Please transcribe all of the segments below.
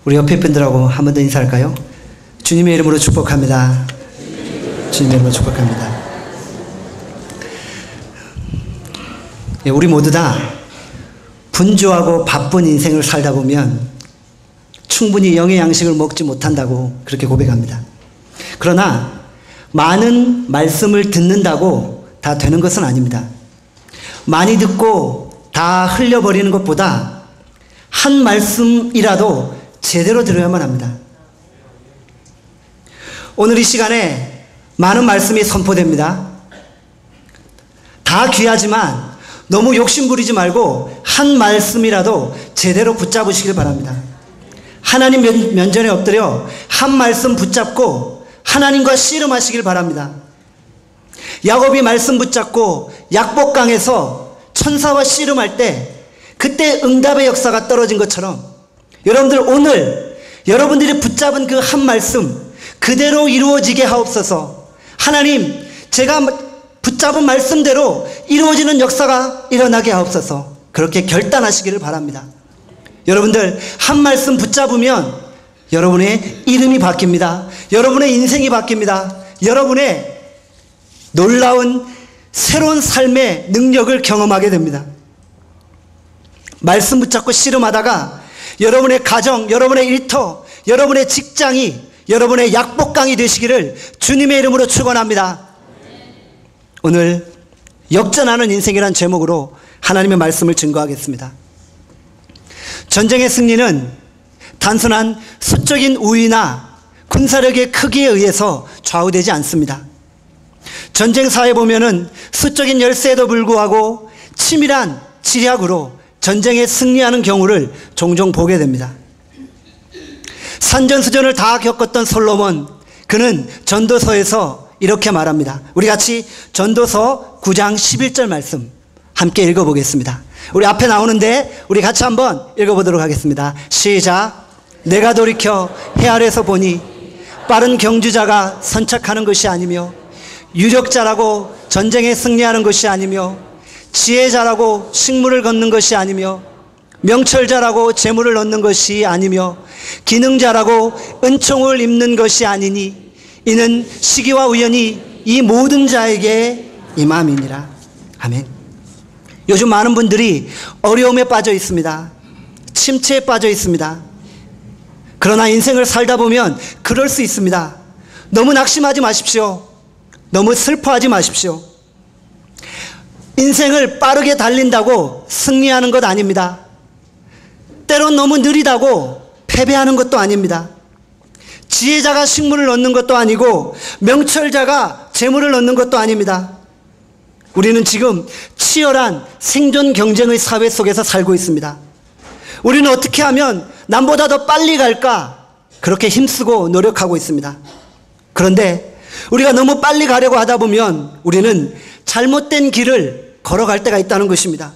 우리 옆에 분들하고 한 번 더 인사할까요? 주님의 이름으로 축복합니다. 주님의 이름으로 축복합니다. 우리 모두 다 분주하고 바쁜 인생을 살다 보면 충분히 영의 양식을 먹지 못한다고 그렇게 고백합니다. 그러나 많은 말씀을 듣는다고 다 되는 것은 아닙니다. 많이 듣고 다 흘려버리는 것보다 한 말씀이라도 제대로 들어야만 합니다. 오늘 이 시간에 많은 말씀이 선포됩니다. 다 귀하지만 너무 욕심 부리지 말고 한 말씀이라도 제대로 붙잡으시길 바랍니다. 하나님 면전에 엎드려 한 말씀 붙잡고 하나님과 씨름하시길 바랍니다. 야곱이 말씀 붙잡고 약복강에서 천사와 씨름할 때 그때 응답의 역사가 떨어진 것처럼 여러분들 오늘 여러분들이 붙잡은 그 한 말씀 그대로 이루어지게 하옵소서. 하나님, 제가 붙잡은 말씀대로 이루어지는 역사가 일어나게 하옵소서. 그렇게 결단하시기를 바랍니다. 여러분들 한 말씀 붙잡으면 여러분의 이름이 바뀝니다. 여러분의 인생이 바뀝니다. 여러분의 놀라운 새로운 삶의 능력을 경험하게 됩니다. 말씀 붙잡고 씨름하다가 여러분의 가정, 여러분의 일터, 여러분의 직장이 여러분의 약복강이 되시기를 주님의 이름으로 축원합니다. 오늘 역전하는 인생이라는 제목으로 하나님의 말씀을 증거하겠습니다. 전쟁의 승리는 단순한 수적인 우위나 군사력의 크기에 의해서 좌우되지 않습니다. 전쟁사에 보면은 수적인 열세에도 불구하고 치밀한 지략으로 전쟁에 승리하는 경우를 종종 보게 됩니다. 산전수전을 다 겪었던 솔로몬, 그는 전도서에서 이렇게 말합니다. 우리 같이 전도서 9장 11절 말씀 함께 읽어보겠습니다. 우리 앞에 나오는데 우리 같이 한번 읽어보도록 하겠습니다. 시작. 내가 돌이켜 해 아래서 보니 빠른 경주자가 선착하는 것이 아니며 유력자라고 전쟁에 승리하는 것이 아니며 지혜자라고 식물을 걷는 것이 아니며 명철자라고 재물을 얻는 것이 아니며 기능자라고 은총을 입는 것이 아니니 이는 시기와 우연이 이 모든 자에게 임함이니라. 아멘. 요즘 많은 분들이 어려움에 빠져 있습니다. 침체에 빠져 있습니다. 그러나 인생을 살다 보면 그럴 수 있습니다. 너무 낙심하지 마십시오. 너무 슬퍼하지 마십시오. 인생을 빠르게 달린다고 승리하는 것 아닙니다. 때론 너무 느리다고 패배하는 것도 아닙니다. 지혜자가 식물을 얻는 것도 아니고 명철자가 재물을 얻는 것도 아닙니다. 우리는 지금 치열한 생존 경쟁의 사회 속에서 살고 있습니다. 우리는 어떻게 하면 남보다 더 빨리 갈까 그렇게 힘쓰고 노력하고 있습니다. 그런데 우리가 너무 빨리 가려고 하다 보면 우리는 잘못된 길을 걸어갈 때가 있다는 것입니다.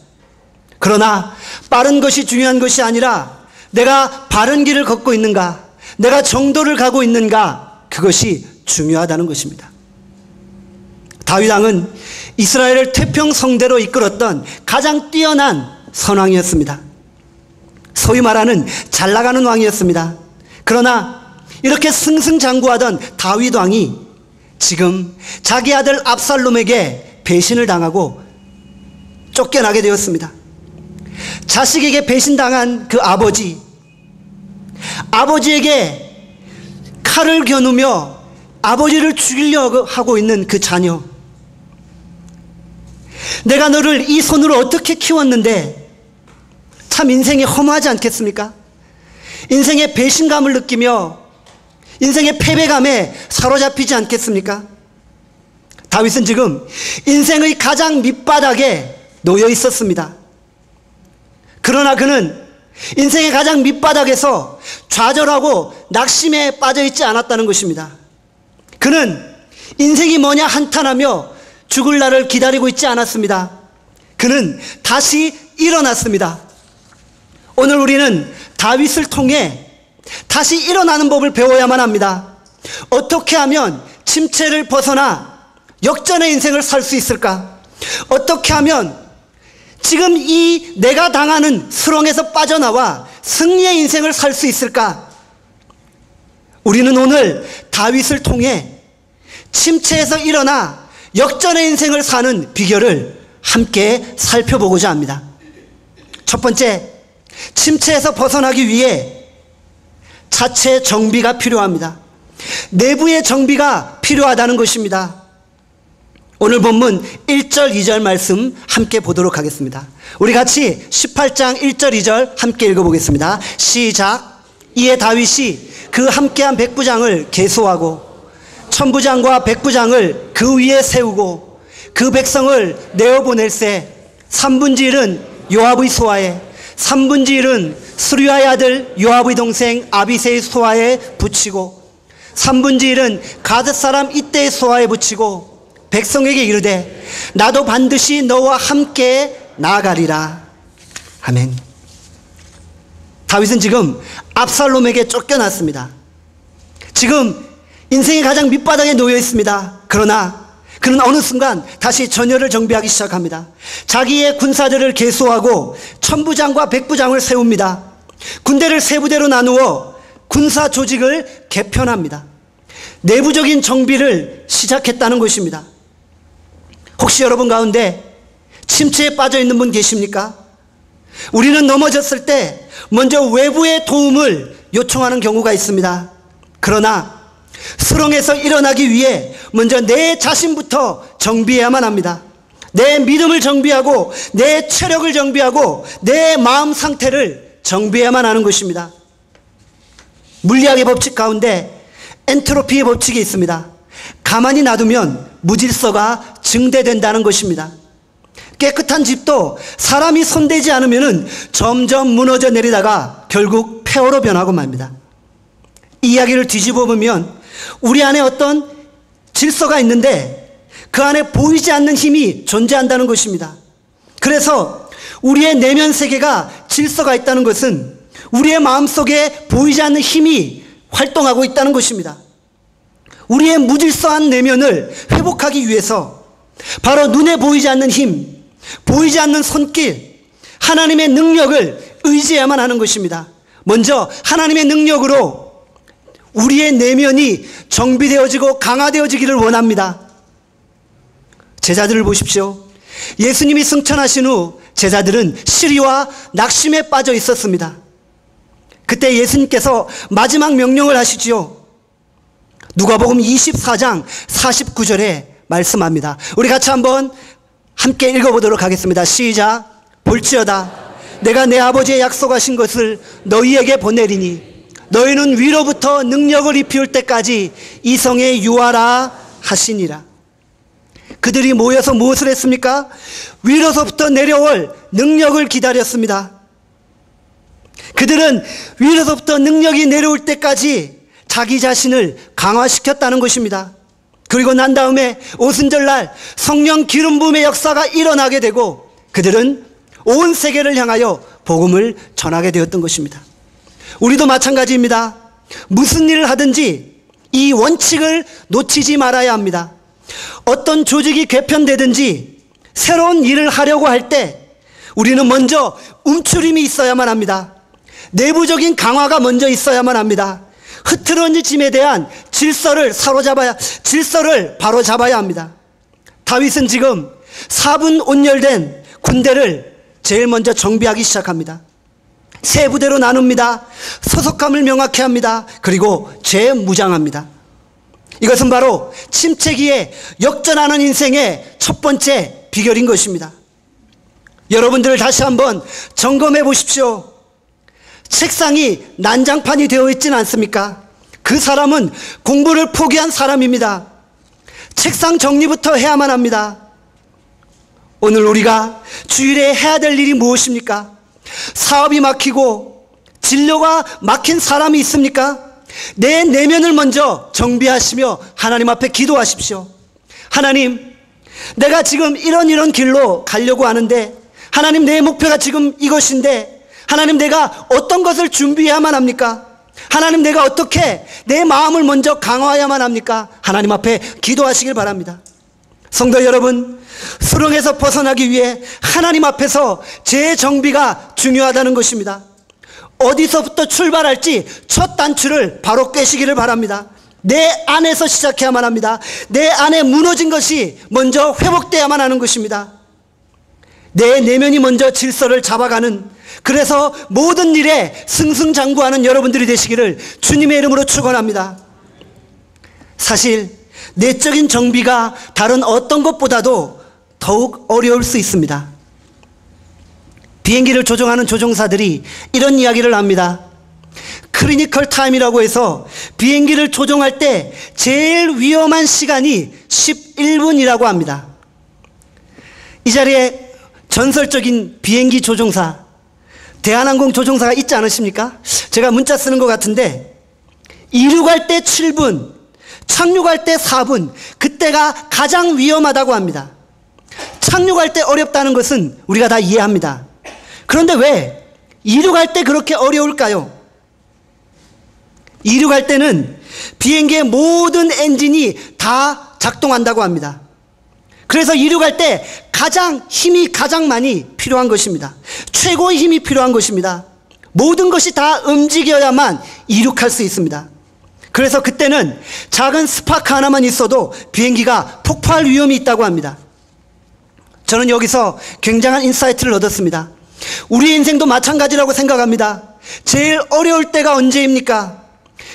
그러나 빠른 것이 중요한 것이 아니라 내가 바른 길을 걷고 있는가, 내가 정도를 가고 있는가, 그것이 중요하다는 것입니다. 다윗 왕은 이스라엘을 태평성대로 이끌었던 가장 뛰어난 선왕이었습니다. 소위 말하는 잘 나가는 왕이었습니다. 그러나 이렇게 승승장구하던 다윗 왕이 지금 자기 아들 압살롬에게 배신을 당하고 쫓겨나게 되었습니다. 자식에게 배신당한 그 아버지에게 칼을 겨누며 아버지를 죽이려고 하고 있는 그 자녀, 내가 너를 이 손으로 어떻게 키웠는데 참 인생이 허무하지 않겠습니까? 인생의 배신감을 느끼며 인생의 패배감에 사로잡히지 않겠습니까? 다윗은 지금 인생의 가장 밑바닥에 놓여 있었습니다. 그러나 그는 인생의 가장 밑바닥에서 좌절하고 낙심에 빠져 있지 않았다는 것입니다. 그는 인생이 뭐냐 한탄하며 죽을 날을 기다리고 있지 않았습니다. 그는 다시 일어났습니다. 오늘 우리는 다윗을 통해 다시 일어나는 법을 배워야만 합니다. 어떻게 하면 침체를 벗어나 역전의 인생을 살 수 있을까? 어떻게 하면 지금 이 내가 당하는 수렁에서 빠져나와 승리의 인생을 살 수 있을까? 우리는 오늘 다윗을 통해 침체에서 일어나 역전의 인생을 사는 비결을 함께 살펴보고자 합니다. 첫 번째, 침체에서 벗어나기 위해 자체 정비가 필요합니다. 내부의 정비가 필요하다는 것입니다. 오늘 본문 1절 2절 말씀 함께 보도록 하겠습니다. 우리 같이 18장 1절 2절 함께 읽어보겠습니다. 시작. 이에 다윗이 그 함께한 백부장을 계수하고 천부장과 백부장을 그 위에 세우고 그 백성을 내어보낼세 3분의 1은 요압의 소하에 3분의 1은 스루야의 아들 요압의 동생 아비새의 소하에 붙이고 3분의 1은 가드 사람 이때의 소하에 붙이고 백성에게 이르되 나도 반드시 너와 함께 나아가리라. 아멘. 다윗은 지금 압살롬에게 쫓겨났습니다. 지금 인생의 가장 밑바닥에 놓여 있습니다. 그러나 그는 어느 순간 다시 전열을 정비하기 시작합니다. 자기의 군사들을 계수하고 천부장과 백부장을 세웁니다. 군대를 세 부대로 나누어 군사 조직을 개편합니다. 내부적인 정비를 시작했다는 것입니다. 혹시 여러분 가운데 침체에 빠져 있는 분 계십니까? 우리는 넘어졌을 때 먼저 외부의 도움을 요청하는 경우가 있습니다. 그러나 수렁에서 일어나기 위해 먼저 내 자신부터 정비해야만 합니다. 내 믿음을 정비하고 내 체력을 정비하고 내 마음 상태를 정비해야만 하는 것입니다. 물리학의 법칙 가운데 엔트로피의 법칙이 있습니다. 가만히 놔두면 무질서가 증대된다는 것입니다. 깨끗한 집도 사람이 손대지 않으면 점점 무너져 내리다가 결국 폐허로 변하고 맙니다. 이 이야기를 뒤집어 보면 우리 안에 어떤 질서가 있는데 그 안에 보이지 않는 힘이 존재한다는 것입니다. 그래서 우리의 내면 세계가 질서가 있다는 것은 우리의 마음속에 보이지 않는 힘이 활동하고 있다는 것입니다. 우리의 무질서한 내면을 회복하기 위해서 바로 눈에 보이지 않는 힘, 보이지 않는 손길, 하나님의 능력을 의지해야만 하는 것입니다. 먼저 하나님의 능력으로 우리의 내면이 정비되어지고 강화되어지기를 원합니다. 제자들을 보십시오. 예수님이 승천하신 후 제자들은 시리와 낙심에 빠져 있었습니다. 그때 예수님께서 마지막 명령을 하시지요. 누가복음 24장 49절에 말씀합니다. 우리 같이 한번 함께 읽어보도록 하겠습니다. 시작. 볼지어다 내가 내 아버지의 약속하신 것을 너희에게 보내리니 너희는 위로부터 능력을 입힐 때까지 이 성에 유하라 하시니라. 그들이 모여서 무엇을 했습니까? 위로서부터 내려올 능력을 기다렸습니다. 그들은 위로서부터 능력이 내려올 때까지 자기 자신을 강화시켰다는 것입니다. 그리고 난 다음에 오순절날 성령 기름 부음의 역사가 일어나게 되고 그들은 온 세계를 향하여 복음을 전하게 되었던 것입니다. 우리도 마찬가지입니다. 무슨 일을 하든지 이 원칙을 놓치지 말아야 합니다. 어떤 조직이 개편되든지 새로운 일을 하려고 할 때 우리는 먼저 움츠림이 있어야만 합니다. 내부적인 강화가 먼저 있어야만 합니다. 흐트러짐에 대한 질서를 바로잡아야 합니다. 다윗은 지금 4분 온열된 군대를 제일 먼저 정비하기 시작합니다. 세 부대로 나눕니다. 소속감을 명확히 합니다. 그리고 재무장합니다. 이것은 바로 침체기에 역전하는 인생의 첫 번째 비결인 것입니다. 여러분들 다시 한번 점검해 보십시오. 책상이 난장판이 되어 있지는 않습니까? 그 사람은 공부를 포기한 사람입니다. 책상 정리부터 해야만 합니다. 오늘 우리가 주일에 해야 될 일이 무엇입니까? 사업이 막히고 진료가 막힌 사람이 있습니까? 내 내면을 먼저 정비하시며 하나님 앞에 기도하십시오. 하나님, 내가 지금 이런 길로 가려고 하는데 하나님, 내 목표가 지금 이것인데 하나님, 내가 어떤 것을 준비해야만 합니까? 하나님, 내가 어떻게 내 마음을 먼저 강화해야만 합니까? 하나님 앞에 기도하시길 바랍니다. 성도 여러분, 수렁에서 벗어나기 위해 하나님 앞에서 재정비가 중요하다는 것입니다. 어디서부터 출발할지 첫 단추를 바로 꿰시기를 바랍니다. 내 안에서 시작해야만 합니다. 내 안에 무너진 것이 먼저 회복돼야만 하는 것입니다. 내 내면이 먼저 질서를 잡아가는, 그래서 모든 일에 승승장구하는 여러분들이 되시기를 주님의 이름으로 축원합니다. 사실 내적인 정비가 다른 어떤 것보다도 더욱 어려울 수 있습니다. 비행기를 조종하는 조종사들이 이런 이야기를 합니다. 크리니컬 타임이라고 해서 비행기를 조종할 때 제일 위험한 시간이 11분이라고 합니다. 이 자리에 전설적인 비행기 조종사, 대한항공 조종사가 있지 않으십니까? 제가 문자 쓰는 것 같은데, 이륙할 때 7분, 착륙할 때 4분, 그때가 가장 위험하다고 합니다. 착륙할 때 어렵다는 것은 우리가 다 이해합니다. 그런데 왜 이륙할 때 그렇게 어려울까요? 이륙할 때는 비행기의 모든 엔진이 다 작동한다고 합니다. 그래서 이륙할 때 힘이 가장 많이 필요한 것입니다. 최고의 힘이 필요한 것입니다. 모든 것이 다 움직여야만 이륙할 수 있습니다. 그래서 그때는 작은 스파크 하나만 있어도 비행기가 폭파할 위험이 있다고 합니다. 저는 여기서 굉장한 인사이트를 얻었습니다. 우리 인생도 마찬가지라고 생각합니다. 제일 어려울 때가 언제입니까?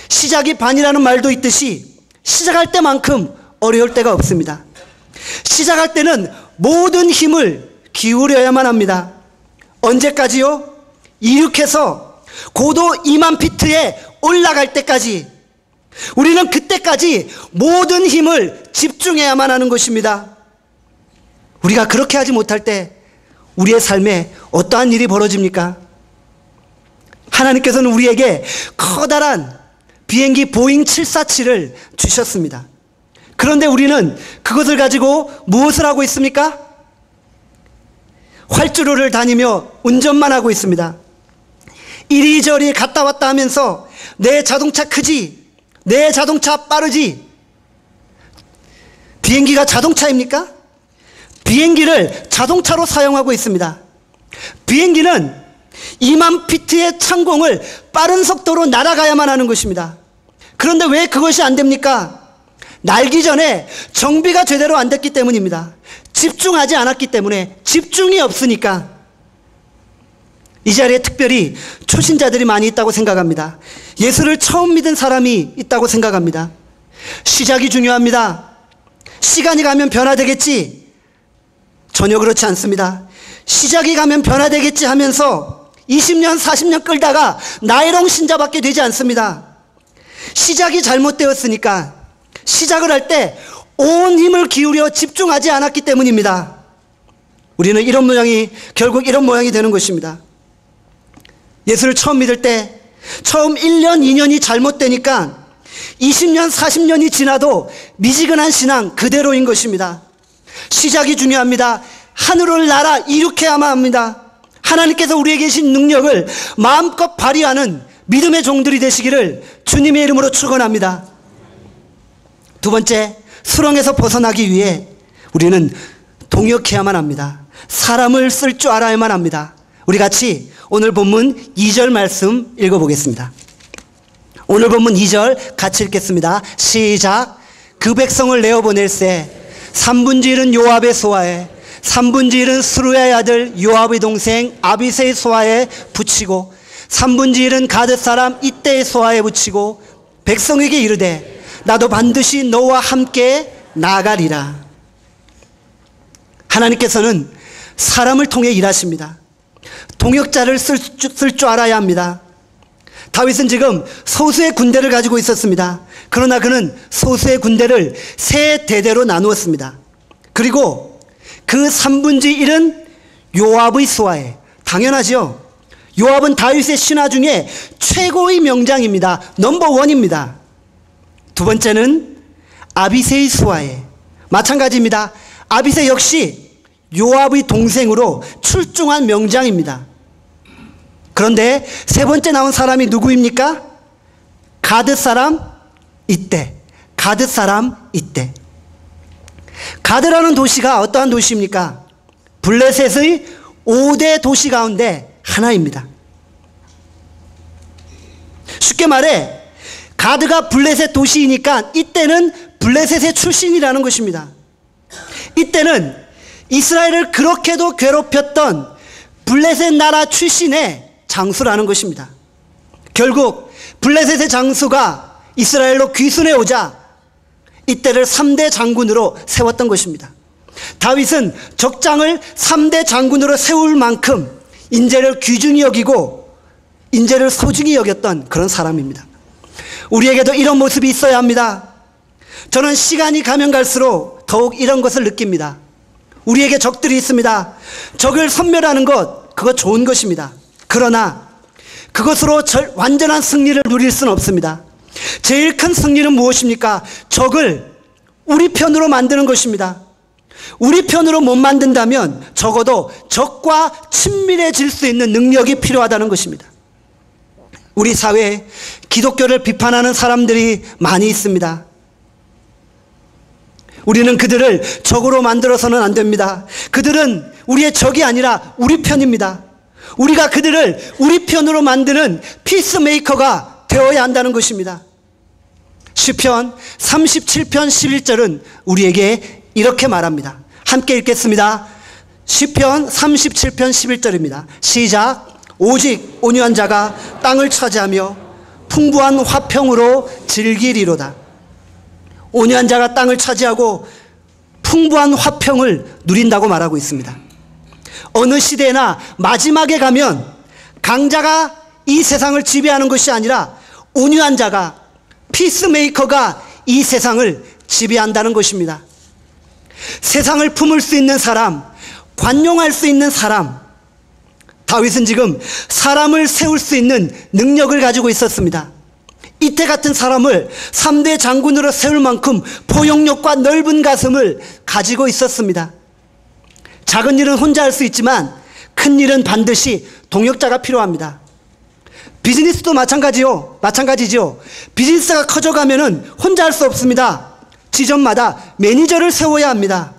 시작이 반이라는 말도 있듯이 시작할 때만큼 어려울 때가 없습니다. 시작할 때는 모든 힘을 기울여야만 합니다. 언제까지요? 이륙해서 고도 2만 피트에 올라갈 때까지, 우리는 그때까지 모든 힘을 집중해야만 하는 것입니다. 우리가 그렇게 하지 못할 때 우리의 삶에 어떠한 일이 벌어집니까? 하나님께서는 우리에게 커다란 비행기 보잉 747을 주셨습니다. 그런데 우리는 그것을 가지고 무엇을 하고 있습니까? 활주로를 다니며 운전만 하고 있습니다. 이리저리 갔다 왔다 하면서 내 자동차 크지, 내 자동차 빠르지. 비행기가 자동차입니까? 비행기를 자동차로 사용하고 있습니다. 비행기는 2만 피트의 창공을 빠른 속도로 날아가야만 하는 것입니다. 그런데 왜 그것이 안 됩니까? 날기 전에 정비가 제대로 안 됐기 때문입니다. 집중하지 않았기 때문에, 집중이 없으니까. 이 자리에 특별히 초신자들이 많이 있다고 생각합니다. 예수를 처음 믿은 사람이 있다고 생각합니다. 시작이 중요합니다. 시간이 가면 변화되겠지. 전혀 그렇지 않습니다. 시작이 가면 변화되겠지 하면서 20년, 40년 끌다가 나이롱 신자밖에 되지 않습니다. 시작이 잘못되었으니까, 시작을 할 때 온 힘을 기울여 집중하지 않았기 때문입니다. 우리는 결국 이런 모양이 되는 것입니다. 예수를 처음 믿을 때 처음 1년, 2년이 잘못되니까 20년, 40년이 지나도 미지근한 신앙 그대로인 것입니다. 시작이 중요합니다. 하늘을 날아 이룩해야만 합니다. 하나님께서 우리에게 계신 능력을 마음껏 발휘하는 믿음의 종들이 되시기를 주님의 이름으로 축원합니다. 두 번째, 수렁에서 벗어나기 위해 우리는 동역해야만 합니다. 사람을 쓸 줄 알아야만 합니다. 우리 같이 오늘 본문 2절 말씀 읽어보겠습니다. 오늘 본문 2절 같이 읽겠습니다. 시작. 그 백성을 내어보낼세 3분의 1은 요압의 소하에 3분의 1은 스루야의 아들 요압의 동생 아비새의 소하에 붙이고 3분의 1은 가드 사람 이때의 소하에 붙이고 백성에게 이르되 나도 반드시 너와 함께 나가리라. 하나님께서는 사람을 통해 일하십니다. 동역자를 쓸 줄 알아야 합니다. 다윗은 지금 소수의 군대를 가지고 있었습니다. 그러나 그는 소수의 군대를 세 대대로 나누었습니다. 그리고 그 3분의 1은 요압의 소하에, 당연하죠. 요압은 다윗의 신하 중에 최고의 명장입니다. 넘버 원입니다. 두 번째는 아비새의 소하에, 마찬가지입니다. 아비새 역시 요압의 동생으로 출중한 명장입니다. 그런데 세 번째 나온 사람이 누구입니까? 가드 사람 이때. 가드 사람 이때. 가드라는 도시가 어떠한 도시입니까? 블레셋의 5대 도시 가운데 하나입니다. 쉽게 말해 가드가 블레셋 도시이니까 이때는 블레셋의 출신이라는 것입니다. 이때는 이스라엘을 그렇게도 괴롭혔던 블레셋 나라 출신의 장수라는 것입니다. 결국 블레셋의 장수가 이스라엘로 귀순해 오자 이때를 3대 장군으로 세웠던 것입니다. 다윗은 적장을 3대 장군으로 세울 만큼 인재를 귀중히 여기고 인재를 소중히 여겼던 그런 사람입니다. 우리에게도 이런 모습이 있어야 합니다. 저는 시간이 가면 갈수록 더욱 이런 것을 느낍니다. 우리에게 적들이 있습니다. 적을 섬멸하는 것, 그거 좋은 것입니다. 그러나 그것으로 완전한 승리를 누릴 수는 없습니다. 제일 큰 승리는 무엇입니까? 적을 우리 편으로 만드는 것입니다. 우리 편으로 못 만든다면 적어도 적과 친밀해질 수 있는 능력이 필요하다는 것입니다. 우리 사회에 기독교를 비판하는 사람들이 많이 있습니다. 우리는 그들을 적으로 만들어서는 안 됩니다. 그들은 우리의 적이 아니라 우리 편입니다. 우리가 그들을 우리 편으로 만드는 피스메이커가 되어야 한다는 것입니다. 시편 37편 11절은 우리에게 이렇게 말합니다. 함께 읽겠습니다. 시편 37편 11절입니다. 시작. 오직 온유한 자가 땅을 차지하며 풍부한 화평으로 즐기리로다. 온유한 자가 땅을 차지하고 풍부한 화평을 누린다고 말하고 있습니다. 어느 시대나 마지막에 가면 강자가 이 세상을 지배하는 것이 아니라 온유한 자가, 피스메이커가 이 세상을 지배한다는 것입니다. 세상을 품을 수 있는 사람, 관용할 수 있는 사람, 다윗은 지금 사람을 세울 수 있는 능력을 가지고 있었습니다. 이때 같은 사람을 3대 장군으로 세울 만큼 포용력과 넓은 가슴을 가지고 있었습니다. 작은 일은 혼자 할 수 있지만 큰 일은 반드시 동역자가 필요합니다. 비즈니스도 마찬가지죠. 비즈니스가 커져가면은 혼자 할 수 없습니다. 지점마다 매니저를 세워야 합니다.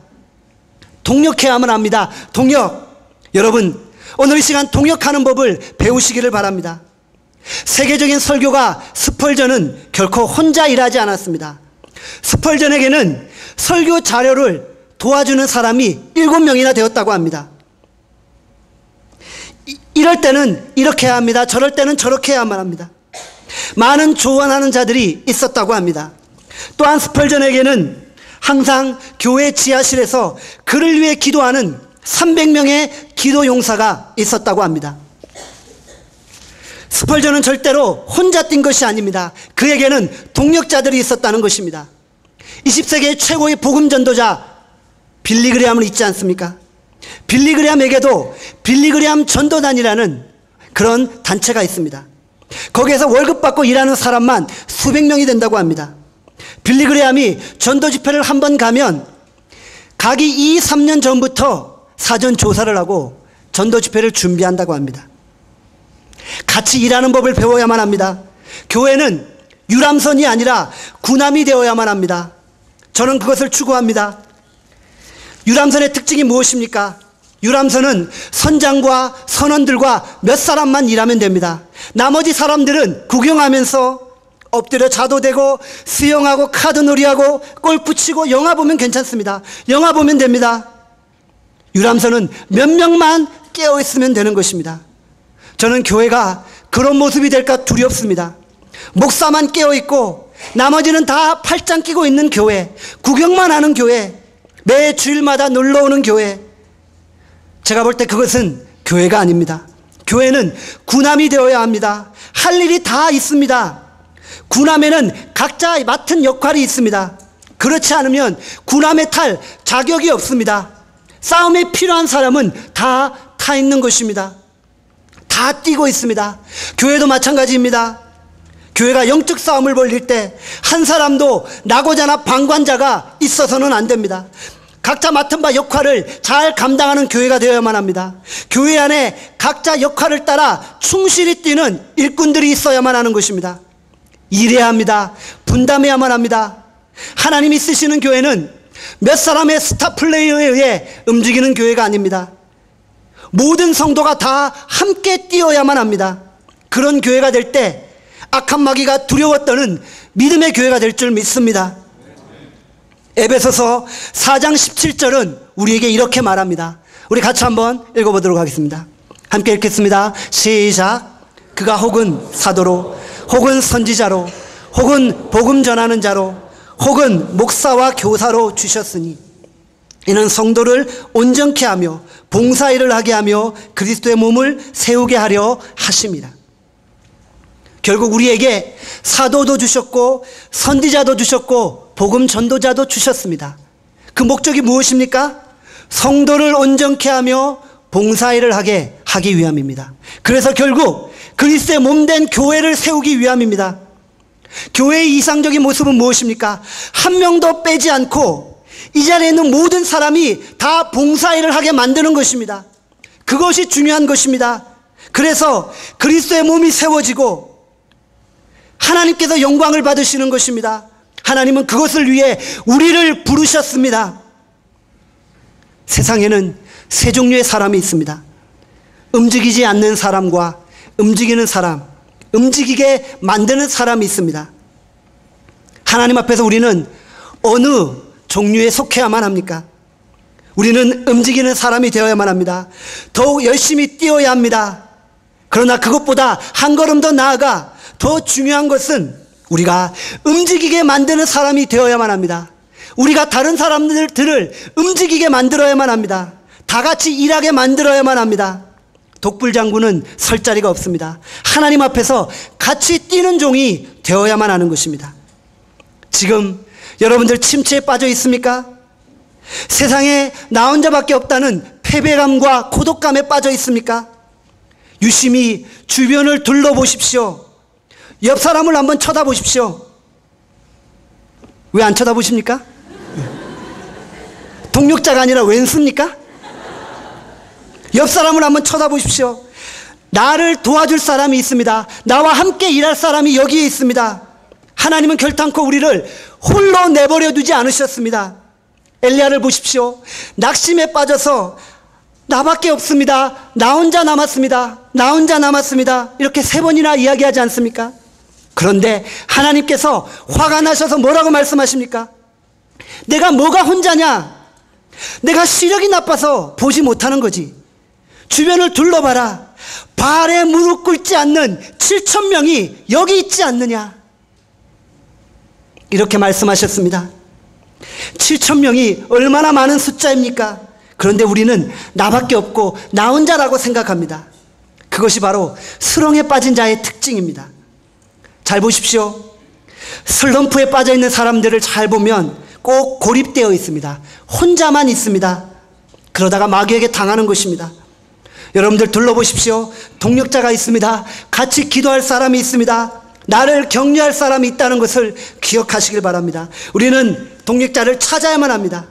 동역해야만 합니다. 동역. 여러분, 오늘 이 시간 동역하는 법을 배우시기를 바랍니다. 세계적인 설교가 스펄전은 결코 혼자 일하지 않았습니다. 스펄전에게는 설교 자료를 도와주는 사람이 7명이나 되었다고 합니다. 이럴 때는 이렇게 해야 합니다. 저럴 때는 저렇게 해야만 합니다. 많은 조언하는 자들이 있었다고 합니다. 또한 스펄전에게는 항상 교회 지하실에서 그를 위해 기도하는 300명의 기도 용사가 있었다고 합니다. 스펄전은 절대로 혼자 뛴 것이 아닙니다. 그에게는 동역자들이 있었다는 것입니다. 20세기의 최고의 복음 전도자 빌리그레함을 잊지 않습니까? 빌리그레함에게도 빌리그레함 전도단이라는 그런 단체가 있습니다. 거기에서 월급 받고 일하는 사람만 수백 명이 된다고 합니다. 빌리그레함이 전도 집회를 한번 가면 가기 2, 3년 전부터 사전 조사를 하고 전도 집회를 준비한다고 합니다. 같이 일하는 법을 배워야만 합니다. 교회는 유람선이 아니라 군함이 되어야만 합니다. 저는 그것을 추구합니다. 유람선의 특징이 무엇입니까? 유람선은 선장과 선원들과 몇 사람만 일하면 됩니다. 나머지 사람들은 구경하면서 엎드려 자도 되고 수영하고 카드놀이하고 골프 치고 영화 보면 괜찮습니다. 영화 보면 됩니다. 유람선은 몇 명만 깨어있으면 되는 것입니다. 저는 교회가 그런 모습이 될까 두렵습니다. 목사만 깨어있고 나머지는 다 팔짱 끼고 있는 교회, 구경만 하는 교회, 매 주일마다 놀러오는 교회. 제가 볼 때 그것은 교회가 아닙니다. 교회는 군함이 되어야 합니다. 할 일이 다 있습니다. 군함에는 각자 맡은 역할이 있습니다. 그렇지 않으면 군함에 탈 자격이 없습니다. 싸움에 필요한 사람은 다 타 있는 것입니다. 다 뛰고 있습니다. 교회도 마찬가지입니다. 교회가 영적 싸움을 벌일 때 한 사람도 나고자나 방관자가 있어서는 안 됩니다. 각자 맡은 바 역할을 잘 감당하는 교회가 되어야만 합니다. 교회 안에 각자 역할을 따라 충실히 뛰는 일꾼들이 있어야만 하는 것입니다. 일해야 합니다. 분담해야만 합니다. 하나님이 쓰시는 교회는 몇 사람의 스타 플레이어에 의해 움직이는 교회가 아닙니다. 모든 성도가 다 함께 뛰어야만 합니다. 그런 교회가 될 때 악한 마귀가 두려워 떠는 믿음의 교회가 될 줄 믿습니다. 에베소서 4장 17절은 우리에게 이렇게 말합니다. 우리 같이 한번 읽어보도록 하겠습니다. 함께 읽겠습니다. 시작. 그가 혹은 사도로, 혹은 선지자로, 혹은 복음 전하는 자로, 혹은 목사와 교사로 주셨으니 이는 성도를 온전케 하며 봉사일을 하게 하며 그리스도의 몸을 세우게 하려 하심이라. 결국 우리에게 사도도 주셨고 선지자도 주셨고 복음 전도자도 주셨습니다. 그 목적이 무엇입니까? 성도를 온전케 하며 봉사일을 하기 위함입니다. 그래서 결국 그리스도의 몸된 교회를 세우기 위함입니다. 교회의 이상적인 모습은 무엇입니까? 한 명도 빼지 않고 이 자리에 있는 모든 사람이 다 봉사일을 하게 만드는 것입니다. 그것이 중요한 것입니다. 그래서 그리스도의 몸이 세워지고 하나님께서 영광을 받으시는 것입니다. 하나님은 그것을 위해 우리를 부르셨습니다. 세상에는 세 종류의 사람이 있습니다. 움직이지 않는 사람과 움직이는 사람, 움직이게 만드는 사람이 있습니다. 하나님 앞에서 우리는 어느 종류에 속해야만 합니까? 우리는 움직이는 사람이 되어야만 합니다. 더욱 열심히 뛰어야 합니다. 그러나 그것보다 한 걸음 더 나아가 더 중요한 것은 우리가 움직이게 만드는 사람이 되어야만 합니다. 우리가 다른 사람들을 움직이게 만들어야만 합니다. 다 같이 일하게 만들어야만 합니다. 독불장군은 설 자리가 없습니다. 하나님 앞에서 같이 뛰는 종이 되어야만 하는 것입니다. 지금 여러분들 침체에 빠져 있습니까? 세상에 나 혼자밖에 없다는 패배감과 고독감에 빠져 있습니까? 유심히 주변을 둘러보십시오. 옆 사람을 한번 쳐다보십시오. 왜 안 쳐다보십니까? 동력자가 아니라 왼수입니까? 옆 사람을 한번 쳐다보십시오. 나를 도와줄 사람이 있습니다. 나와 함께 일할 사람이 여기에 있습니다. 하나님은 결단코 우리를 홀로 내버려 두지 않으셨습니다. 엘리야를 보십시오. 낙심에 빠져서 나밖에 없습니다. 나 혼자 남았습니다. 나 혼자 남았습니다. 이렇게 3번이나 이야기하지 않습니까? 그런데 하나님께서 화가 나셔서 뭐라고 말씀하십니까? 내가 뭐가 혼자냐? 내가 시력이 나빠서 보지 못하는 거지. 주변을 둘러봐라. 발에 무릎 꿇지 않는 7,000명이 여기 있지 않느냐? 이렇게 말씀하셨습니다. 7,000명이 얼마나 많은 숫자입니까? 그런데 우리는 나밖에 없고 나 혼자라고 생각합니다. 그것이 바로 수렁에 빠진 자의 특징입니다. 잘 보십시오. 슬럼프에 빠져 있는 사람들을 잘 보면 꼭 고립되어 있습니다. 혼자만 있습니다. 그러다가 마귀에게 당하는 것입니다. 여러분들 둘러보십시오. 동력자가 있습니다. 같이 기도할 사람이 있습니다. 나를 격려할 사람이 있다는 것을 기억하시길 바랍니다. 우리는 동력자를 찾아야만 합니다.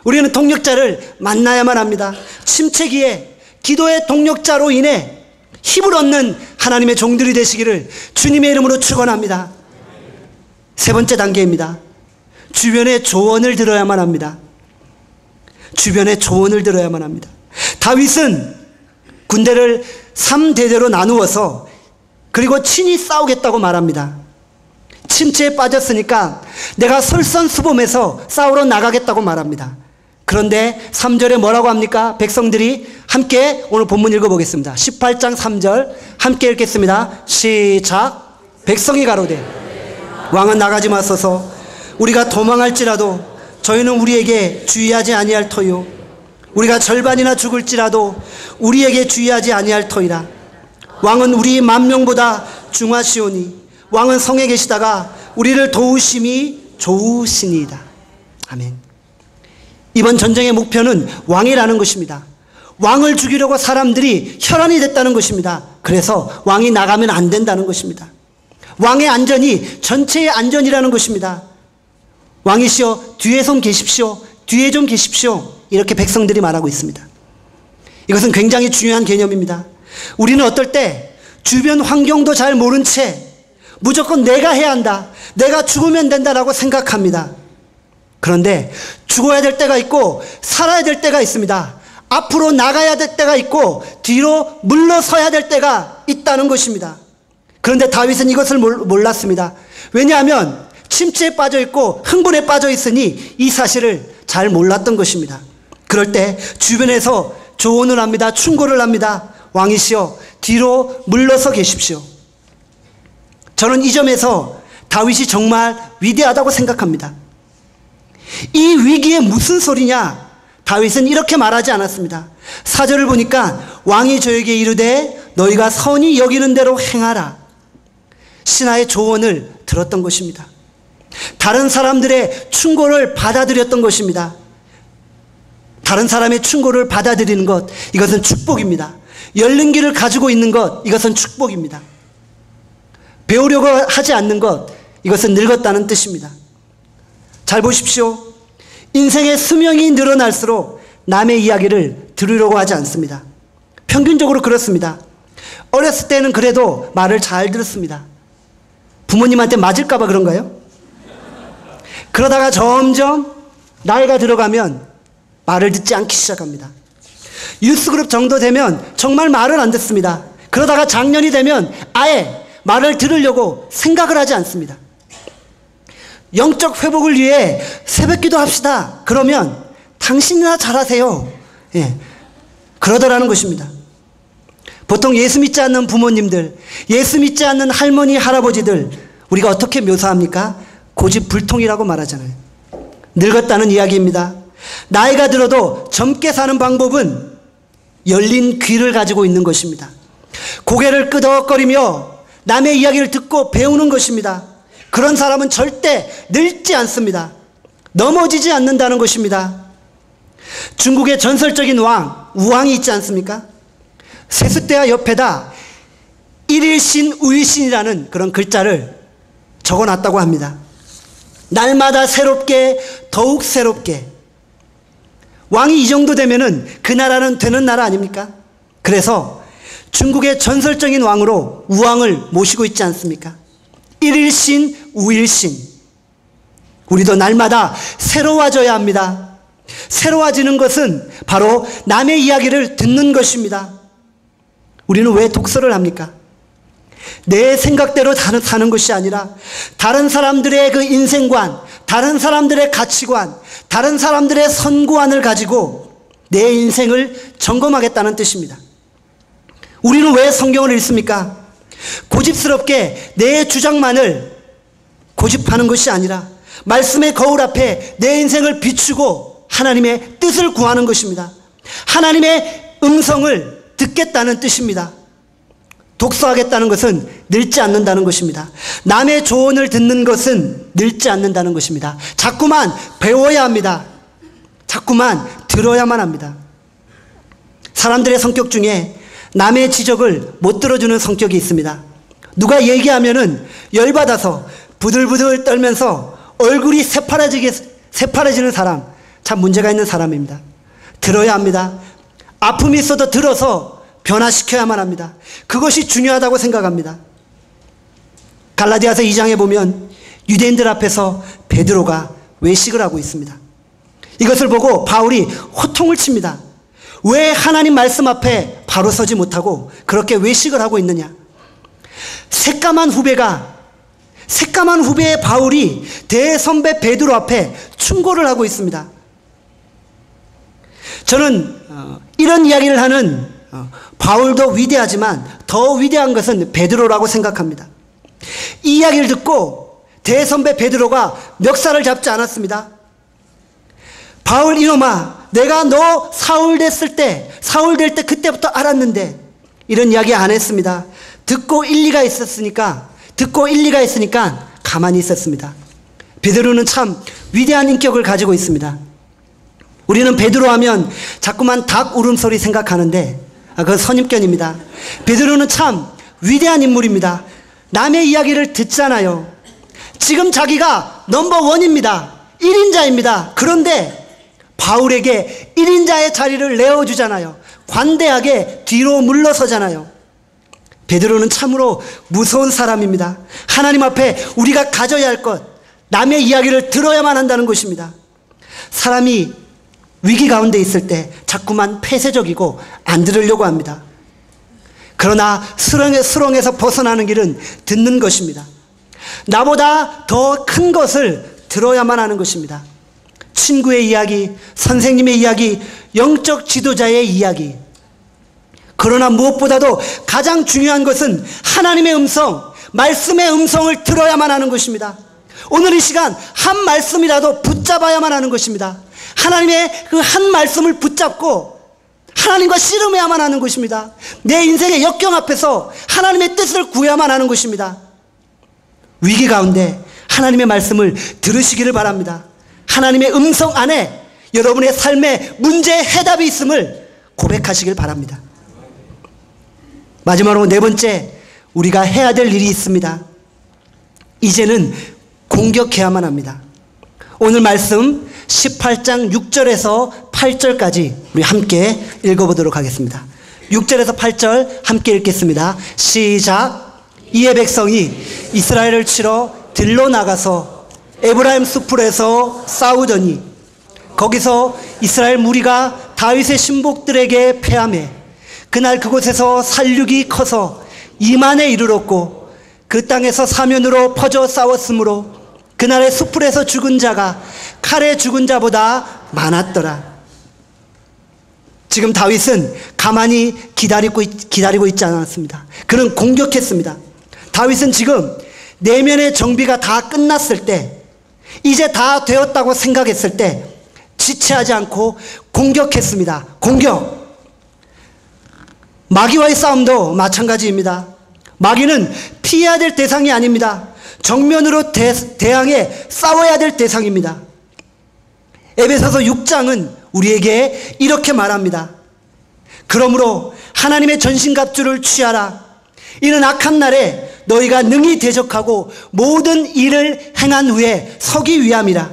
우리는 동력자를 만나야만 합니다. 침체기에 기도의 동력자로 인해 힘을 얻는 하나님의 종들이 되시기를 주님의 이름으로 축원합니다. 3번째 단계입니다. 주변의 조언을 들어야만 합니다. 주변의 조언을 들어야만 합니다. 다윗은 군대를 3대대로 나누어서 그리고 친히 싸우겠다고 말합니다. 침체에 빠졌으니까 내가 솔선수범해서 싸우러 나가겠다고 말합니다. 그런데 3절에 뭐라고 합니까? 백성들이 함께 오늘 본문 읽어보겠습니다. 18장 3절 함께 읽겠습니다. 시작. 백성이 가로되 왕은 나가지 마소서. 우리가 도망할지라도 저희는 우리에게 주의하지 아니할 터요. 우리가 절반이나 죽을지라도 우리에게 주의하지 아니할 터이라. 왕은 우리 만명보다 중하시오니 왕은 성에 계시다가 우리를 도우심이 좋으시니이다. 아멘. 이번 전쟁의 목표는 왕이라는 것입니다. 왕을 죽이려고 사람들이 혈안이 됐다는 것입니다. 그래서 왕이 나가면 안 된다는 것입니다. 왕의 안전이 전체의 안전이라는 것입니다. 왕이시여 뒤에 좀 계십시오. 뒤에 좀 계십시오. 이렇게 백성들이 말하고 있습니다. 이것은 굉장히 중요한 개념입니다. 우리는 어떨 때 주변 환경도 잘 모른 채 무조건 내가 해야 한다. 내가 죽으면 된다라고 생각합니다. 그런데 죽어야 될 때가 있고 살아야 될 때가 있습니다. 앞으로 나가야 될 때가 있고 뒤로 물러서야 될 때가 있다는 것입니다. 그런데 다윗은 이것을 몰랐습니다. 왜냐하면 침체에 빠져 있고 흥분에 빠져 있으니 이 사실을 잘 몰랐던 것입니다. 그럴 때 주변에서 조언을 합니다. 충고를 합니다. 왕이시여, 뒤로 물러서 계십시오. 저는 이 점에서 다윗이 정말 위대하다고 생각합니다. 이 위기에 무슨 소리냐? 다윗은 이렇게 말하지 않았습니다. 4절을 보니까 왕이 저에게 이르되 너희가 선히 여기는 대로 행하라. 신하의 조언을 들었던 것입니다. 다른 사람들의 충고를 받아들였던 것입니다. 다른 사람의 충고를 받아들이는 것, 이것은 축복입니다. 열린 길을 가지고 있는 것, 이것은 축복입니다. 배우려고 하지 않는 것, 이것은 늙었다는 뜻입니다. 잘 보십시오. 인생의 수명이 늘어날수록 남의 이야기를 들으려고 하지 않습니다. 평균적으로 그렇습니다. 어렸을 때는 그래도 말을 잘 들었습니다. 부모님한테 맞을까 봐 그런가요? 그러다가 점점 나이가 들어가면 말을 듣지 않기 시작합니다. 유스그룹 정도 되면 정말 말을 안 듣습니다. 그러다가 장년이 되면 아예 말을 들으려고 생각을 하지 않습니다. 영적 회복을 위해 새벽기도 합시다. 그러면 당신이나 잘하세요. 예, 그러더라는 것입니다. 보통 예수 믿지 않는 부모님들, 예수 믿지 않는 할머니, 할아버지들, 우리가 어떻게 묘사합니까? 고집불통이라고 말하잖아요. 늙었다는 이야기입니다. 나이가 들어도 젊게 사는 방법은 열린 귀를 가지고 있는 것입니다. 고개를 끄덕거리며 남의 이야기를 듣고 배우는 것입니다. 그런 사람은 절대 늙지 않습니다. 넘어지지 않는다는 것입니다. 중국의 전설적인 왕, 우왕이 있지 않습니까? 세숫대야 옆에다 일일신, 우일신이라는 그런 글자를 적어놨다고 합니다. 날마다 새롭게, 더욱 새롭게. 왕이 이 정도 되면은 그 나라는 되는 나라 아닙니까? 그래서 중국의 전설적인 왕으로 우왕을 모시고 있지 않습니까? 일일신, 우일신. 우리도 날마다 새로워져야 합니다. 새로워지는 것은 바로 남의 이야기를 듣는 것입니다. 우리는 왜 독서를 합니까? 내 생각대로 사는 것이 아니라 다른 사람들의 그 인생관, 다른 사람들의 가치관, 다른 사람들의 선고안을 가지고 내 인생을 점검하겠다는 뜻입니다. 우리는 왜 성경을 읽습니까? 고집스럽게 내 주장만을 고집하는 것이 아니라 말씀의 거울 앞에 내 인생을 비추고 하나님의 뜻을 구하는 것입니다. 하나님의 음성을 듣겠다는 뜻입니다. 독서하겠다는 것은 늙지 않는다는 것입니다. 남의 조언을 듣는 것은 늙지 않는다는 것입니다. 자꾸만 배워야 합니다. 자꾸만 들어야만 합니다. 사람들의 성격 중에 남의 지적을 못 들어주는 성격이 있습니다. 누가 얘기하면은 열받아서 부들부들 떨면서 얼굴이 새파래지는 사람, 참 문제가 있는 사람입니다. 들어야 합니다. 아픔이 있어도 들어서 변화시켜야만 합니다. 그것이 중요하다고 생각합니다. 갈라디아서 2장에 보면 유대인들 앞에서 베드로가 외식을 하고 있습니다. 이것을 보고 바울이 호통을 칩니다. 왜 하나님 말씀 앞에 바로 서지 못하고 그렇게 외식을 하고 있느냐? 새까만 후배의 바울이 대선배 베드로 앞에 충고를 하고 있습니다. 저는 이런 이야기를 하는 바울도 위대하지만 더 위대한 것은 베드로라고 생각합니다. 이 이야기를 듣고 대선배 베드로가 멱살을 잡지 않았습니다. 바울 이놈아, 내가 너 사울 될 때 그때부터 알았는데, 이런 이야기 안 했습니다. 듣고 일리가 있으니까 가만히 있었습니다. 베드로는 참 위대한 인격을 가지고 있습니다. 우리는 베드로 하면 자꾸만 닭 울음소리 생각하는데 그건 선입견입니다. 베드로는 참 위대한 인물입니다. 남의 이야기를 듣잖아요. 지금 자기가 넘버원입니다. 1인자입니다. 그런데 바울에게 1인자의 자리를 내어주잖아요. 관대하게 뒤로 물러서잖아요. 베드로는 참으로 무서운 사람입니다. 하나님 앞에 우리가 가져야 할 것, 남의 이야기를 들어야만 한다는 것입니다. 사람이 위기 가운데 있을 때 자꾸만 폐쇄적이고 안 들으려고 합니다. 그러나 수렁에서 벗어나는 길은 듣는 것입니다. 나보다 더 큰 것을 들어야만 하는 것입니다. 친구의 이야기, 선생님의 이야기, 영적 지도자의 이야기. 그러나 무엇보다도 가장 중요한 것은 하나님의 음성, 말씀의 음성을 들어야만 하는 것입니다. 오늘 이 시간 한 말씀이라도 붙잡아야만 하는 것입니다. 하나님의 그 한 말씀을 붙잡고 하나님과 씨름해야만 하는 것입니다. 내 인생의 역경 앞에서 하나님의 뜻을 구해야만 하는 것입니다. 위기 가운데 하나님의 말씀을 들으시기를 바랍니다. 하나님의 음성 안에 여러분의 삶의 문제의 해답이 있음을 고백하시길 바랍니다. 마지막으로 네 번째, 우리가 해야 될 일이 있습니다. 이제는 공격해야만 합니다. 오늘 말씀 18장 6절에서 8절까지 우리 함께 읽어보도록 하겠습니다. 6절에서 8절 함께 읽겠습니다. 시작. 이에 백성이 이스라엘을 치러 들러 나가서 에브라임 숲풀에서 싸우더니 거기서 이스라엘 무리가 다윗의 신복들에게 패하매 그날 그곳에서 살육이 커서 2만에 이르렀고 그 땅에서 사면으로 퍼져 싸웠으므로 그날의 숲풀에서 죽은 자가 칼에 죽은 자보다 많았더라. 지금 다윗은 가만히 기다리고 있지 않았습니다. 그는 공격했습니다. 다윗은 지금 내면의 정비가 다 끝났을 때, 이제 다 되었다고 생각했을 때 지체하지 않고 공격했습니다. 공격. 마귀와의 싸움도 마찬가지입니다. 마귀는 피해야 될 대상이 아닙니다. 정면으로 대항해 싸워야 될 대상입니다. 에베소서 6장은 우리에게 이렇게 말합니다. 그러므로 하나님의 전신갑주를 취하라. 이는 악한 날에 너희가 능히 대적하고 모든 일을 행한 후에 서기 위함이라.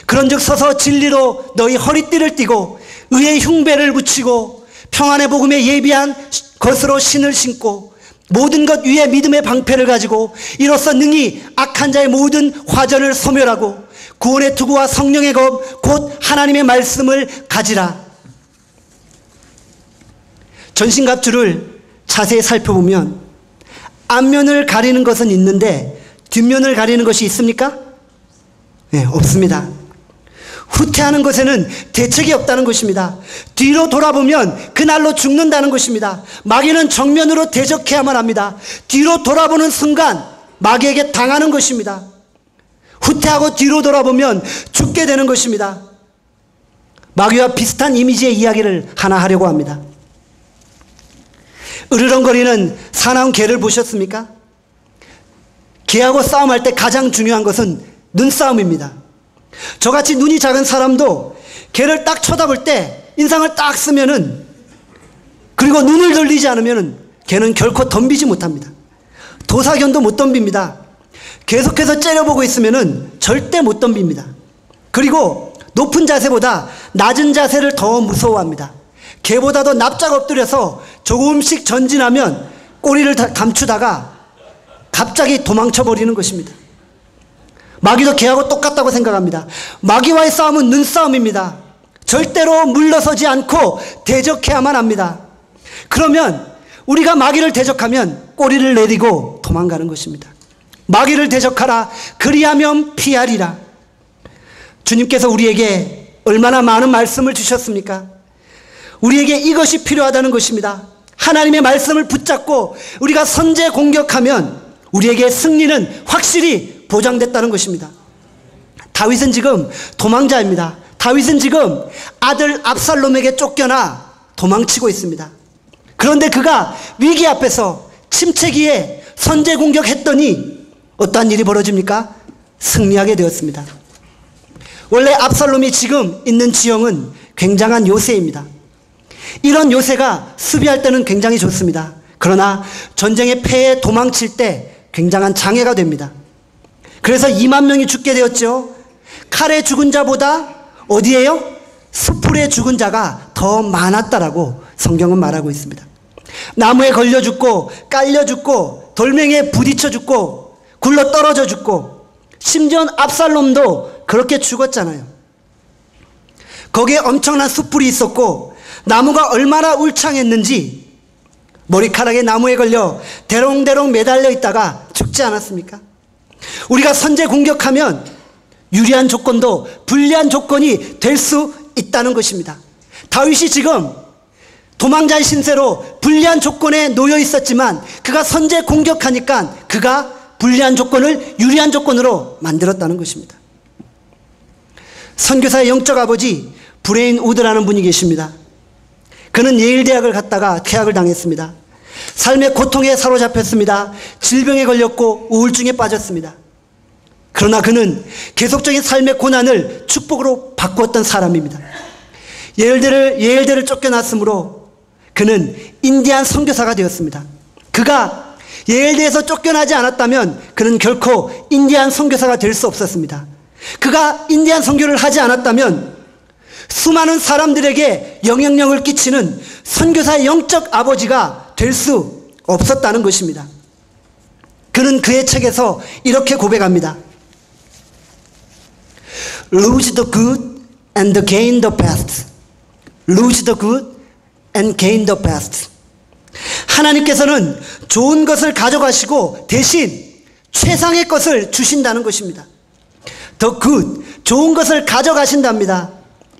그런즉 서서 진리로 너희 허리띠를 띠고 의의 흉배를 붙이고 평안의 복음에 예비한 것으로 신을 신고 모든 것 위에 믿음의 방패를 가지고 이로써 능히 악한 자의 모든 화전을 소멸하고 구원의 투구와 성령의 검 곧 하나님의 말씀을 가지라. 전신갑주를 자세히 살펴보면 앞면을 가리는 것은 있는데 뒷면을 가리는 것이 있습니까? 네, 없습니다. 후퇴하는 것에는 대책이 없다는 것입니다. 뒤로 돌아보면 그날로 죽는다는 것입니다. 마귀는 정면으로 대적해야만 합니다. 뒤로 돌아보는 순간 마귀에게 당하는 것입니다. 후퇴하고 뒤로 돌아보면 죽게 되는 것입니다. 마귀와 비슷한 이미지의 이야기를 하나 하려고 합니다. 으르렁거리는 사나운 개를 보셨습니까? 개하고 싸움할 때 가장 중요한 것은 눈싸움입니다. 저같이 눈이 작은 사람도 개를 딱 쳐다볼 때 인상을 딱 쓰면은, 그리고 눈을 돌리지 않으면은 개는 결코 덤비지 못합니다. 도사견도 못 덤빕니다. 계속해서 째려보고 있으면은 절대 못 덤빕니다. 그리고 높은 자세보다 낮은 자세를 더 무서워합니다. 개보다도 납작 엎드려서 조금씩 전진하면 꼬리를 감추다가 갑자기 도망쳐버리는 것입니다. 마귀도 개하고 똑같다고 생각합니다. 마귀와의 싸움은 눈싸움입니다. 절대로 물러서지 않고 대적해야만 합니다. 그러면 우리가 마귀를 대적하면 꼬리를 내리고 도망가는 것입니다. 마귀를 대적하라. 그리하면 피하리라. 주님께서 우리에게 얼마나 많은 말씀을 주셨습니까? 우리에게 이것이 필요하다는 것입니다. 하나님의 말씀을 붙잡고 우리가 선제 공격하면 우리에게 승리는 확실히 보장됐다는 것입니다. 다윗은 지금 도망자입니다. 다윗은 지금 아들 압살롬에게 쫓겨나 도망치고 있습니다. 그런데 그가 위기 앞에서 침체기에 선제 공격했더니 어떠한 일이 벌어집니까? 승리하게 되었습니다. 원래 압살롬이 지금 있는 지형은 굉장한 요새입니다. 이런 요새가 수비할 때는 굉장히 좋습니다. 그러나 전쟁의 패에 도망칠 때 굉장한 장애가 됩니다. 그래서 2만 명이 죽게 되었죠. 칼에 죽은 자보다 어디에요? 숲풀에 죽은 자가 더 많았다라고 성경은 말하고 있습니다. 나무에 걸려 죽고 깔려 죽고 돌멩이에 부딪혀 죽고 굴러 떨어져 죽고, 심지어 압살롬도 그렇게 죽었잖아요. 거기에 엄청난 숲풀이 있었고 나무가 얼마나 울창했는지 머리카락에 나무에 걸려 대롱대롱 매달려 있다가 죽지 않았습니까? 우리가 선제 공격하면 유리한 조건도 불리한 조건이 될 수 있다는 것입니다. 다윗이 지금 도망자의 신세로 불리한 조건에 놓여 있었지만 그가 선제 공격하니까 그가 불리한 조건을 유리한 조건으로 만들었다는 것입니다. 선교사의 영적 아버지 브레인 우드라는 분이 계십니다. 그는 예일대학을 갔다가 퇴학을 당했습니다. 삶의 고통에 사로잡혔습니다. 질병에 걸렸고 우울증에 빠졌습니다. 그러나 그는 계속적인 삶의 고난을 축복으로 바꾸었던 사람입니다. 예일대를 쫓겨났으므로 그는 인디안 선교사가 되었습니다. 그가 예일대에서 쫓겨나지 않았다면 그는 결코 인디안 선교사가 될 수 없었습니다. 그가 인디안 선교를 하지 않았다면 수많은 사람들에게 영향력을 끼치는 선교사의 영적 아버지가 될 수 없었다는 것입니다. 그는 그의 책에서 이렇게 고백합니다. Lose the good and gain the best. Lose the good and gain the best. 하나님께서는 좋은 것을 가져가시고 대신 최상의 것을 주신다는 것입니다. The good, 좋은 것을 가져가신답니다.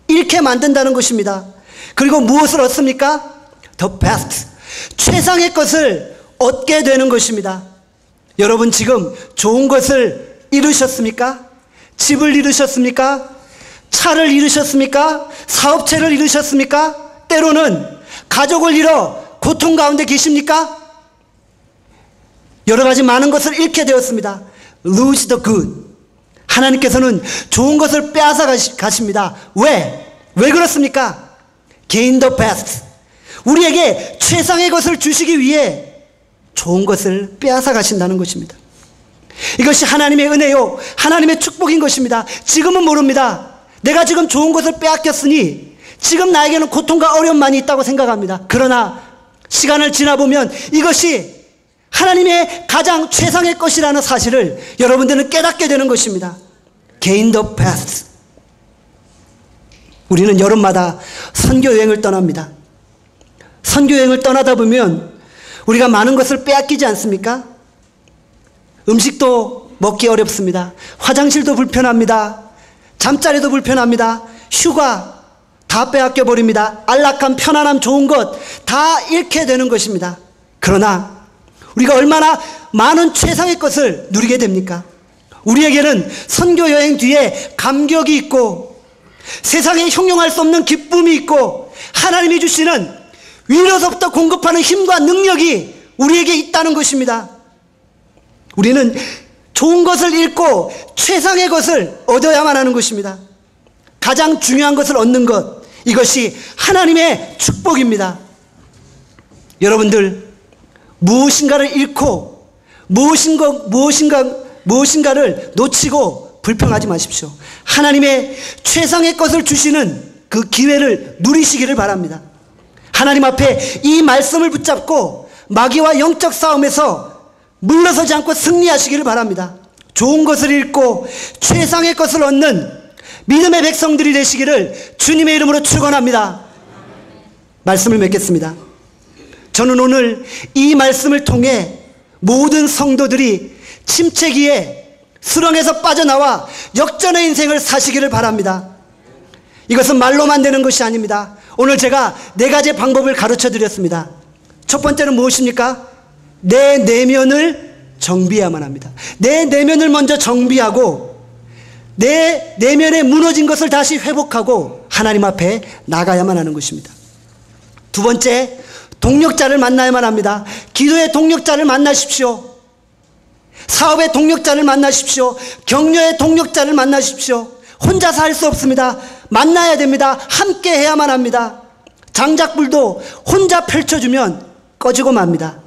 잃게 만든다는 것입니다. 그리고 무엇을 얻습니까? The best, 최상의 것을 얻게 되는 것입니다. 여러분 지금 좋은 것을 잃으셨습니까? 집을 잃으셨습니까? 차를 잃으셨습니까? 사업체를 잃으셨습니까? 때로는 가족을 잃어 고통 가운데 계십니까? 여러 가지 많은 것을 잃게 되었습니다. Lose the good. 하나님께서는 좋은 것을 빼앗아 가십니다. 왜 그렇습니까? Gain the best. 우리에게 최상의 것을 주시기 위해 좋은 것을 빼앗아 가신다는 것입니다. 이것이 하나님의 은혜요, 하나님의 축복인 것입니다. 지금은 모릅니다. 내가 지금 좋은 것을 빼앗겼으니 지금 나에게는 고통과 어려움만이 있다고 생각합니다. 그러나 시간을 지나보면 이것이 하나님의 가장 최상의 것이라는 사실을 여러분들은 깨닫게 되는 것입니다. Gain the best. 우리는 여름마다 선교여행을 떠납니다. 선교여행을 떠나다 보면 우리가 많은 것을 빼앗기지 않습니까? 음식도 먹기 어렵습니다. 화장실도 불편합니다. 잠자리도 불편합니다. 휴가 다 빼앗겨 버립니다. 안락함, 편안함, 좋은 것 다 잃게 되는 것입니다. 그러나 우리가 얼마나 많은 최상의 것을 누리게 됩니까? 우리에게는 선교여행 뒤에 감격이 있고 세상에 형용할 수 없는 기쁨이 있고 하나님이 주시는 위로서부터 공급하는 힘과 능력이 우리에게 있다는 것입니다. 우리는 좋은 것을 잃고 최상의 것을 얻어야만 하는 것입니다. 가장 중요한 것을 얻는 것, 이것이 하나님의 축복입니다. 여러분들 무엇인가를 잃고 무엇인가를 놓치고 불평하지 마십시오. 하나님의 최상의 것을 주시는 그 기회를 누리시기를 바랍니다. 하나님 앞에 이 말씀을 붙잡고 마귀와 영적 싸움에서 물러서지 않고 승리하시기를 바랍니다. 좋은 것을 잃고 최상의 것을 얻는 믿음의 백성들이 되시기를 주님의 이름으로 축원합니다. 말씀을 맺겠습니다. 저는 오늘 이 말씀을 통해 모든 성도들이 침체기에 수렁에서 빠져나와 역전의 인생을 사시기를 바랍니다. 이것은 말로만 되는 것이 아닙니다. 오늘 제가 4가지 방법을 가르쳐 드렸습니다. 첫 번째는 무엇입니까? 내 내면을 정비해야만 합니다. 내 내면을 먼저 정비하고 내 내면에 무너진 것을 다시 회복하고 하나님 앞에 나가야만 하는 것입니다. 두 번째, 동력자를 만나야만 합니다. 기도의 동력자를 만나십시오. 사업의 동력자를 만나십시오. 격려의 동력자를 만나십시오. 혼자서 할 수 없습니다. 만나야 됩니다. 함께 해야만 합니다. 장작불도 혼자 펼쳐주면 꺼지고 맙니다.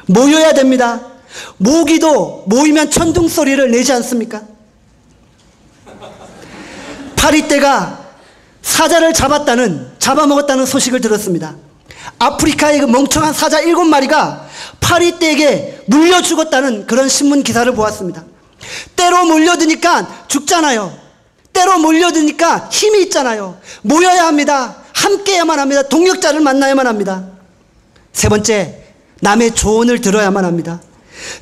모여야 됩니다. 모기도 모이면 천둥 소리를 내지 않습니까? 파리떼가 사자를 잡아먹었다는 소식을 들었습니다. 아프리카의 그 멍청한 사자 7마리가 파리떼에게 물려 죽었다는 그런 신문 기사를 보았습니다. 때로 몰려드니까 죽잖아요. 때로 몰려드니까 힘이 있잖아요. 모여야 합니다. 함께해야만 합니다. 동력자를 만나야만 합니다. 세 번째, 남의 조언을 들어야만 합니다.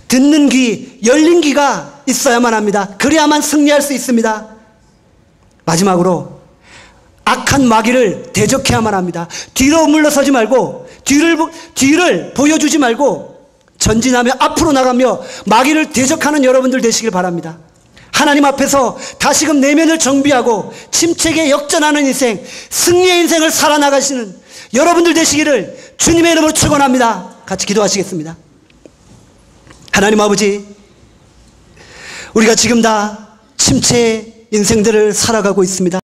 듣는 귀, 열린 귀가 있어야만 합니다. 그래야만 승리할 수 있습니다. 마지막으로 악한 마귀를 대적해야만 합니다. 뒤로 물러서지 말고 뒤를 보여주지 말고 전진하며 앞으로 나가며 마귀를 대적하는 여러분들 되시길 바랍니다. 하나님 앞에서 다시금 내면을 정비하고 침체에 역전하는 인생, 승리의 인생을 살아나가시는 여러분들 되시기를 주님의 이름으로 축원합니다. 같이 기도하시겠습니다. 하나님 아버지, 우리가 지금 다 침체의 인생들을 살아가고 있습니다.